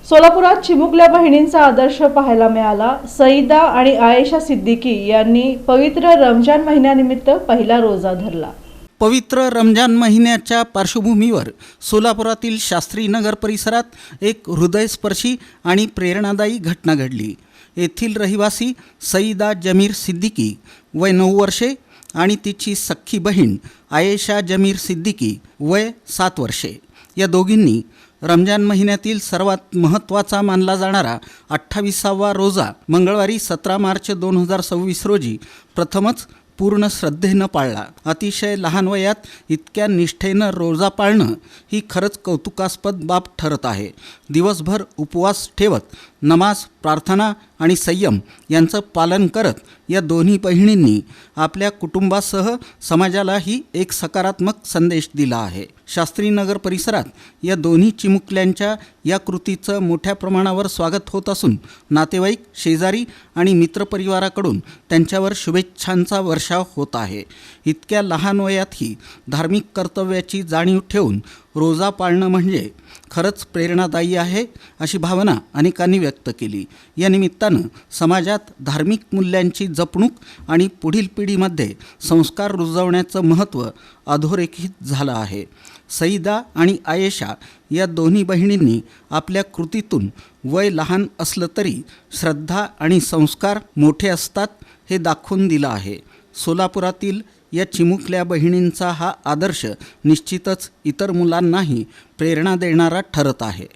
सोलापुरात चिमुकल्या बहिणींचा आदर्श पाहायला मिळाला। सईदा आणि आयेशा सिद्दीकी यांनी पवित्र रमजान महिन्यानिमित्त पहिला रोजा धरला। पवित्र रमजान महिन्याच्या पार्श्वभूमीवर सोलापुरातील शास्त्री नगर परिसरात एक हृदयस्पर्शी आणि प्रेरणादायी घटना घडली। येथील रहिवासी सईदा जमीर सिद्दीकी वय 9 वर्षे आणि तिची सख्खी बहीण आयेशा जमीर सिद्दीकी वय 7 वर्षे या दोघींनी रमजान महिन्यातील सर्वात महत्त्वाचा मानला जाणारा 28वा रोजा मंगळवारी 17 मार्च 2026 रोजी प्रथमच पूर्ण श्रद्धेनं पाळला। अतिशय लहान वयात इतक्या निष्ठेनं रोजा पाळणं ही खरंच कौतुकास्पद बाब ठरत आहे। दिवसभर उपवास ठेवत नमाज, प्रार्थना आणि संयम यांचं पालन करत या दोन्ही बहिणींनी आपल्या कुटुंबासह समाजालाही एक सकारात्मक संदेश दिला आहे। शास्त्री नगर परिसरात या दोन्ही चिमुकल्यांच्या या कृतीचं मोठ्या प्रमाणावर स्वागत होत असून नातेवाईक, शेजारी आणि मित्रपरिवाराकडून त्यांच्यावर शुभेच्छांचा वर्षाव होत आहे। इतक्या लहान वयातही धार्मिक कर्तव्याची जाणीव ठेवून रोजा पाळणं म्हणजे खरंच प्रेरणादायी आहे अशी भावना अनेकांनी व्यक्त केली। या निमित्तानं समाजात धार्मिक मूल्यांची जपणूक आणि पुढील पिढीमध्ये संस्कार रुजवण्याचं महत्त्व अधोरेखित झालं आहे। सईदा आणि आयेशा या दोन्ही बहिणींनी आपल्या कृतीतून वय लहान असलं तरी श्रद्धा आणि संस्कार मोठे असतात हे दाखवून दिलं आहे। सोलापुरातील या चिमुकल्या बहिणींचा हा आदर्श निश्चितच इतर मुलांनाही प्रेरणा देणारा ठरत आहे।